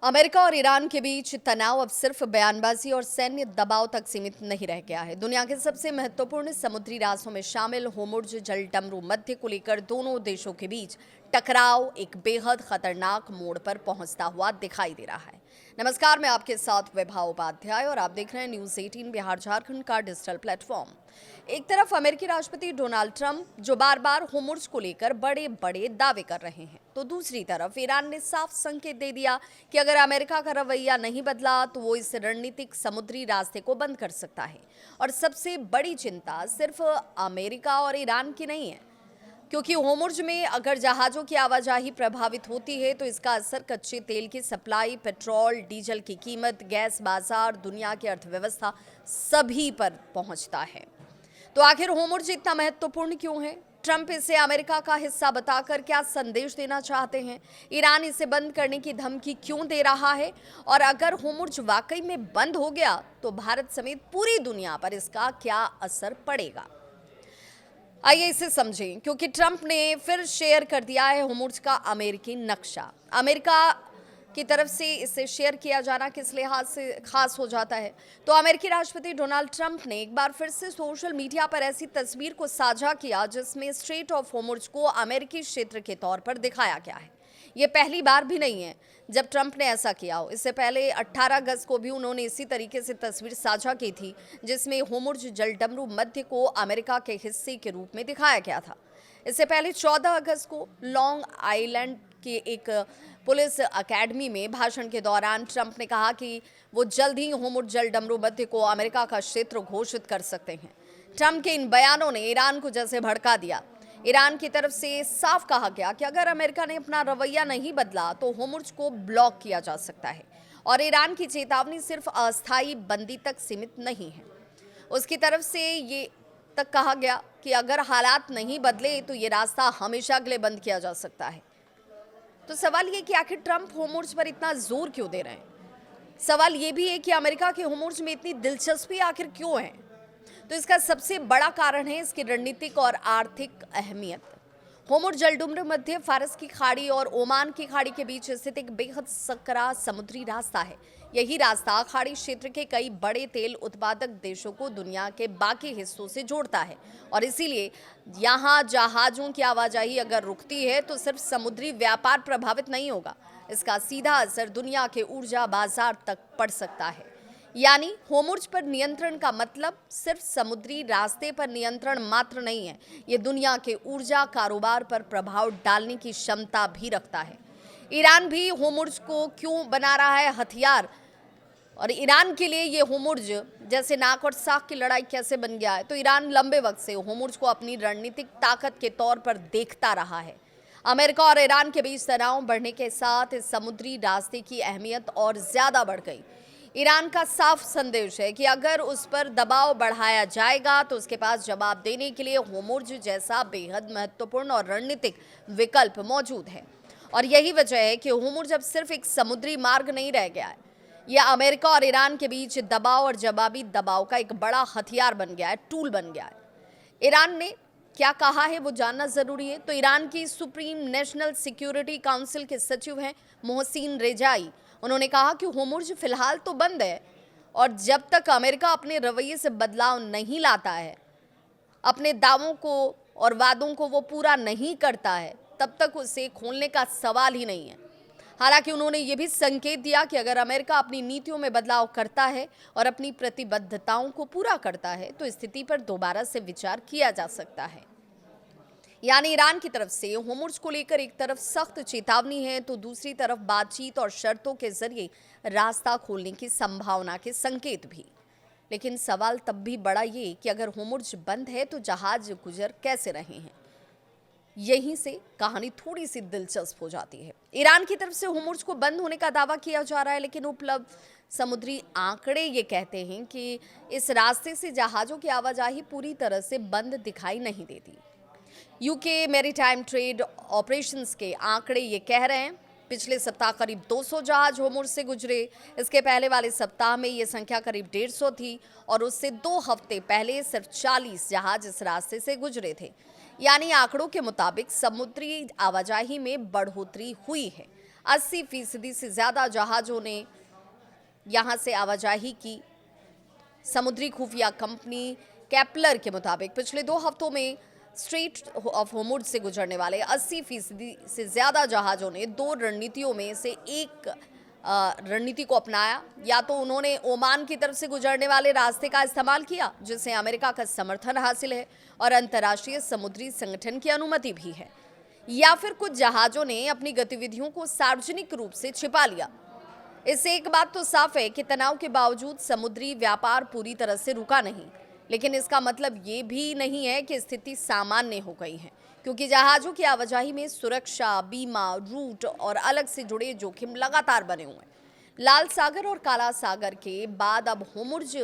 America और Iran के बीच तनाव अब सिर्फ बयानबाजी और सैन्य दबाव तक सीमित नहीं रह गया है। दुनिया के सबसे महत्वपूर्ण समुद्री रास्तों में शामिल होर्मुज़ जलडमरू मध्य को लेकर दोनों देशों के बीच टकराव एक बेहद खतरनाक मोड़ पर पहुंचता हुआ दिखाई दे रहा है। नमस्कार, मैं आपके साथ वैभव उपाध्याय और आप देख रहे हैं न्यूज़ 18 बिहार झारखंड का डिजिटल प्लेटफॉर्म। एक तरफ अमेरिकी राष्ट्रपति डोनाल्ड ट्रंप जो बार बार होर्मुज़ को लेकर बड़े बड़े दावे कर रहे हैं, तो दूसरी तरफ ईरान ने साफ संकेत दे दिया कि अगर अमेरिका का रवैया नहीं बदला तो वो इस रणनीतिक समुद्री रास्ते को बंद कर सकता है। और सबसे बड़ी चिंता सिर्फ अमेरिका और ईरान की नहीं है, क्योंकि होर्मुज़ में अगर जहाज़ों की आवाजाही प्रभावित होती है तो इसका असर कच्चे तेल की सप्लाई, पेट्रोल डीजल की कीमत, गैस बाजार, दुनिया की अर्थव्यवस्था सभी पर पहुंचता है। तो आखिर होर्मुज़ इतना महत्वपूर्ण क्यों है? ट्रंप इसे अमेरिका का हिस्सा बताकर क्या संदेश देना चाहते हैं? ईरान इसे बंद करने की धमकी क्यों दे रहा है? और अगर होर्मुज़ वाकई में बंद हो गया तो भारत समेत पूरी दुनिया पर इसका क्या असर पड़ेगा? आइए इसे समझें, क्योंकि ट्रंप ने फिर शेयर कर दिया है होर्मुज़ का अमेरिकी नक्शा। अमेरिका की तरफ से इसे शेयर किया जाना किस लिहाज से खास हो जाता है? तो अमेरिकी राष्ट्रपति डोनाल्ड ट्रंप ने एक बार फिर से सोशल मीडिया पर ऐसी तस्वीर को साझा किया जिसमें स्ट्रेट ऑफ होर्मुज़ को अमेरिकी क्षेत्र के तौर पर दिखाया गया है। ये पहली बार भी नहीं है जब ट्रंप ने ऐसा किया हो। इससे पहले 18 अगस्त को भी उन्होंने इसी तरीके से तस्वीर साझा की थी, जिसमें होर्मुज़ जलडमरू मध्य को अमेरिका के हिस्से के रूप में दिखाया गया था। इससे पहले 14 अगस्त को लॉन्ग आइलैंड के एक पुलिस अकेडमी में भाषण के दौरान ट्रंप ने कहा कि वो जल्द ही होर्मुज़ जलडमरू मध्य को अमेरिका का क्षेत्र घोषित कर सकते हैं। ट्रंप के इन बयानों ने ईरान को जैसे भड़का दिया। ईरान की तरफ से साफ कहा गया कि अगर अमेरिका ने अपना रवैया नहीं बदला तो होर्मुज़ को ब्लॉक किया जा सकता है। और ईरान की चेतावनी सिर्फ अस्थायी बंदी तक सीमित नहीं है। उसकी तरफ से ये तक कहा गया कि अगर हालात नहीं बदले तो ये रास्ता हमेशा के लिए बंद किया जा सकता है। तो सवाल ये कि आखिर ट्रंप होर्मुज़ पर इतना जोर क्यों दे रहे हैं? सवाल ये भी है कि अमेरिका के होर्मुज़ में इतनी दिलचस्पी आखिर क्यों है? तो इसका सबसे बड़ा कारण है इसकी रणनीतिक और आर्थिक अहमियत। होर्मुज़ जलडमरू मध्य फारस की खाड़ी और ओमान की खाड़ी के बीच स्थित एक बेहद सकरा समुद्री रास्ता है। यही रास्ता खाड़ी क्षेत्र के कई बड़े तेल उत्पादक देशों को दुनिया के बाकी हिस्सों से जोड़ता है। और इसीलिए यहाँ जहाज़ों की आवाजाही अगर रुकती है तो सिर्फ समुद्री व्यापार प्रभावित नहीं होगा, इसका सीधा असर दुनिया के ऊर्जा बाजार तक पड़ सकता है। यानी होर्मुज़ पर नियंत्रण का मतलब सिर्फ समुद्री रास्ते पर नियंत्रण मात्र नहीं है, ये दुनिया के ऊर्जा कारोबार पर प्रभाव डालने की क्षमता भी रखता है। ईरान भी होर्मुज़ को क्यों बना रहा है हथियार, और ईरान के लिए ये होर्मुज़ जैसे नाक और साख की लड़ाई कैसे बन गया है? तो ईरान लंबे वक्त से होर्मुज़ को अपनी रणनीतिक ताकत के तौर पर देखता रहा है। अमेरिका और ईरान के बीच तनाव बढ़ने के साथ इस समुद्री रास्ते की अहमियत और ज्यादा बढ़ गई। ईरान का साफ संदेश है कि अगर उस पर दबाव बढ़ाया जाएगा तो उसके पास जवाब देने के लिए होर्मुज़ जैसा बेहद महत्वपूर्ण और रणनीतिक विकल्प मौजूद है। और यही वजह है कि होर्मुज़ अब सिर्फ एक समुद्री मार्ग नहीं रह गया है, यह अमेरिका और ईरान के बीच दबाव और जवाबी दबाव का एक बड़ा हथियार बन गया है, टूल बन गया है। ईरान ने क्या कहा है वो जानना जरूरी है। तो ईरान की सुप्रीम नेशनल सिक्योरिटी काउंसिल के सचिव हैं मोहसिन रेजाई। उन्होंने कहा कि होर्मुज़ फिलहाल तो बंद है और जब तक अमेरिका अपने रवैये से बदलाव नहीं लाता है, अपने दावों को और वादों को वो पूरा नहीं करता है, तब तक उसे खोलने का सवाल ही नहीं है। हालांकि उन्होंने ये भी संकेत दिया कि अगर अमेरिका अपनी नीतियों में बदलाव करता है और अपनी प्रतिबद्धताओं को पूरा करता है तो स्थिति पर दोबारा से विचार किया जा सकता है। यानी ईरान की तरफ से होर्मुज़ को लेकर एक तरफ सख्त चेतावनी है तो दूसरी तरफ बातचीत और शर्तों के जरिए रास्ता खोलने की संभावना के संकेत भी। लेकिन सवाल तब भी बड़ा ये कि अगर होर्मुज़ बंद है तो जहाज गुजर कैसे रहे हैं? यहीं से कहानी थोड़ी सी दिलचस्प हो जाती है। ईरान की तरफ से होर्मुज़ को बंद होने का दावा किया जा रहा है, लेकिन उपलब्ध समुद्री आंकड़े ये कहते हैं कि इस रास्ते से जहाज़ों की आवाजाही पूरी तरह से बंद दिखाई नहीं देती। यूके मैरीटाइम ट्रेड ऑपरेशंस के आंकड़े ये कह रहे हैं पिछले सप्ताह करीब 200 जहाज होर्मुज़ से गुजरे। इसके पहले वाले सप्ताह में ये संख्या करीब 150 थी और उससे 2 हफ्ते पहले सिर्फ 40 जहाज इस रास्ते से गुजरे थे। यानी आंकड़ों के मुताबिक समुद्री आवाजाही में बढ़ोतरी हुई है। 80% से ज़्यादा जहाज़ों ने यहाँ से आवाजाही की। समुद्री खुफिया कंपनी केपलर के मुताबिक पिछले 2 हफ्तों में स्ट्रेट ऑफ होर्मुज़ से गुजरने वाले 80% से ज़्यादा जहाज़ों ने 2 रणनीतियों में से एक रणनीति को अपनाया। या तो उन्होंने ओमान की तरफ से गुजरने वाले रास्ते का इस्तेमाल किया, जिसे अमेरिका का समर्थन हासिल है और अंतर्राष्ट्रीय समुद्री संगठन की अनुमति भी है, या फिर कुछ जहाज़ों ने अपनी गतिविधियों को सार्वजनिक रूप से छिपा लिया। इससे एक बात तो साफ है कि तनाव के बावजूद समुद्री व्यापार पूरी तरह से रुका नहीं, लेकिन इसका मतलब ये भी नहीं है कि स्थिति सामान्य हो गई है, क्योंकि जहाज़ों की आवाजाही में सुरक्षा, बीमा, रूट और अलग से जुड़े जोखिम लगातार बने हुए हैं। लाल सागर और काला सागर के बाद अब होर्मुज़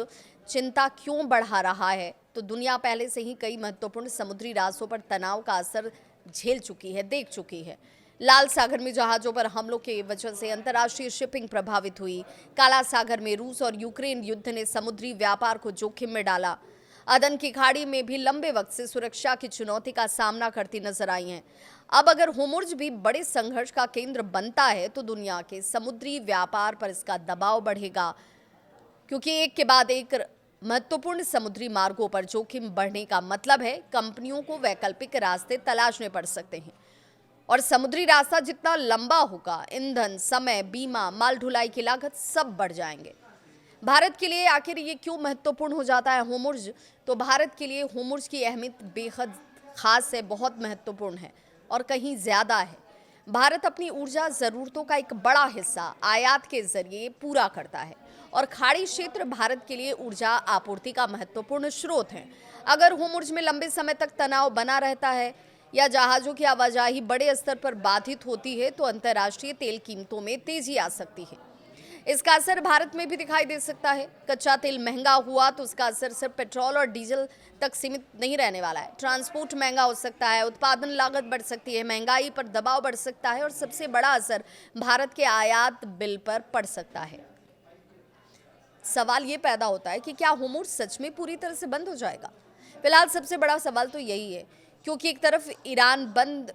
चिंता क्यों बढ़ा रहा है? तो दुनिया पहले से ही कई महत्वपूर्ण समुद्री रास्तों पर तनाव का असर झेल चुकी है, देख चुकी है। लाल सागर में जहाज़ों पर हमलों की वजह से अंतर्राष्ट्रीय शिपिंग प्रभावित हुई। काला सागर में रूस और यूक्रेन युद्ध ने समुद्री व्यापार को जोखिम में डाला। अदन की खाड़ी में भी लंबे वक्त से सुरक्षा की चुनौती का सामना करती नजर आई हैं। अब अगर होर्मुज़ भी बड़े संघर्ष का केंद्र बनता है तो दुनिया के समुद्री व्यापार पर इसका दबाव बढ़ेगा, क्योंकि एक के बाद एक महत्वपूर्ण समुद्री मार्गों पर जोखिम बढ़ने का मतलब है कंपनियों को वैकल्पिक रास्ते तलाशने पड़ सकते हैं। और समुद्री रास्ता जितना लंबा होगा, ईंधन, समय, बीमा, माल ढुलाई की लागत सब बढ़ जाएंगे। भारत के लिए आखिर ये क्यों महत्वपूर्ण हो जाता है होर्मुज़? तो भारत के लिए होर्मुज़ की अहमियत बेहद खास है, बहुत महत्वपूर्ण है और कहीं ज़्यादा है। भारत अपनी ऊर्जा ज़रूरतों का एक बड़ा हिस्सा आयात के जरिए पूरा करता है और खाड़ी क्षेत्र भारत के लिए ऊर्जा आपूर्ति का महत्वपूर्ण स्रोत है। अगर होर्मुज़ में लंबे समय तक तनाव बना रहता है या जहाज़ों की आवाजाही बड़े स्तर पर बाधित होती है तो अंतर्राष्ट्रीय तेल कीमतों में तेजी आ सकती है। इसका असर भारत में भी दिखाई दे सकता है। कच्चा तेल महंगा हुआ तो उसका असर सिर्फ पेट्रोल और डीजल तक सीमित नहीं रहने वाला है। ट्रांसपोर्ट महंगा हो सकता है, उत्पादन लागत बढ़ सकती है, महंगाई पर दबाव बढ़ सकता है और सबसे बड़ा असर भारत के आयात बिल पर पड़ सकता है। सवाल ये पैदा होता है कि क्या होर्मुज़ सच में पूरी तरह से बंद हो जाएगा? फिलहाल सबसे बड़ा सवाल तो यही है, क्योंकि एक तरफ ईरान बंद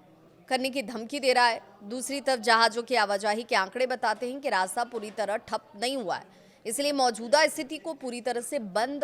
करने की धमकी दे रहा है, दूसरी तरफ जहाज़ों की आवाजाही के आंकड़े बताते हैं कि रास्ता पूरी तरह ठप नहीं हुआ है। इसलिए मौजूदा स्थिति को पूरी तरह से बंद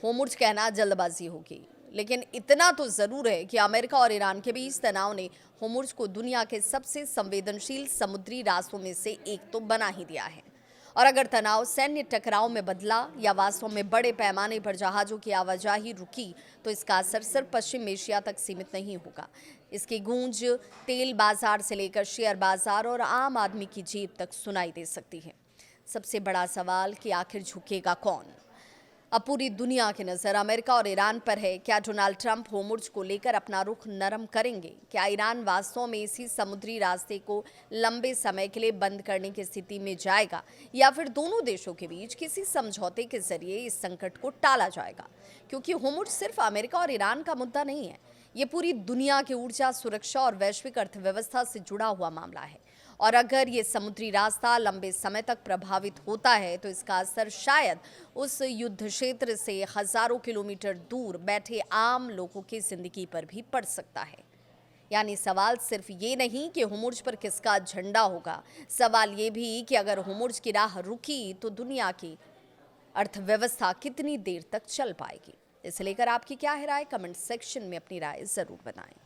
होर्मुज़ कहना जल्दबाजी होगी। लेकिन इतना तो ज़रूर है कि अमेरिका और ईरान के बीच तनाव ने होर्मुज़ को दुनिया के सबसे संवेदनशील समुद्री रास्तों में से एक तो बना ही दिया है। और अगर तनाव सैन्य टकराव में बदला या वास्तव में बड़े पैमाने पर जहाज़ों की आवाजाही रुकी तो इसका असर सिर्फ पश्चिम एशिया तक सीमित नहीं होगा। इसकी गूंज तेल बाजार से लेकर शेयर बाजार और आम आदमी की जेब तक सुनाई दे सकती है। सबसे बड़ा सवाल कि आखिर झुकेगा कौन? अब पूरी दुनिया की नज़र अमेरिका और ईरान पर है। क्या डोनाल्ड ट्रंप होर्मुज़ को लेकर अपना रुख नरम करेंगे? क्या ईरान वास्तव में इसी समुद्री रास्ते को लंबे समय के लिए बंद करने की स्थिति में जाएगा, या फिर दोनों देशों के बीच किसी समझौते के जरिए इस संकट को टाला जाएगा? क्योंकि होर्मुज़ सिर्फ अमेरिका और ईरान का मुद्दा नहीं है, ये पूरी दुनिया की ऊर्जा, सुरक्षा और वैश्विक अर्थव्यवस्था से जुड़ा हुआ मामला है। और अगर ये समुद्री रास्ता लंबे समय तक प्रभावित होता है तो इसका असर शायद उस युद्ध क्षेत्र से हजारों किलोमीटर दूर बैठे आम लोगों की जिंदगी पर भी पड़ सकता है। यानी सवाल सिर्फ ये नहीं कि होर्मुज़ पर किसका झंडा होगा, सवाल ये भी कि अगर होर्मुज़ की राह रुकी तो दुनिया की अर्थव्यवस्था कितनी देर तक चल पाएगी। इसे लेकर आपकी क्या है राय? कमेंट सेक्शन में अपनी राय जरूर बताएं।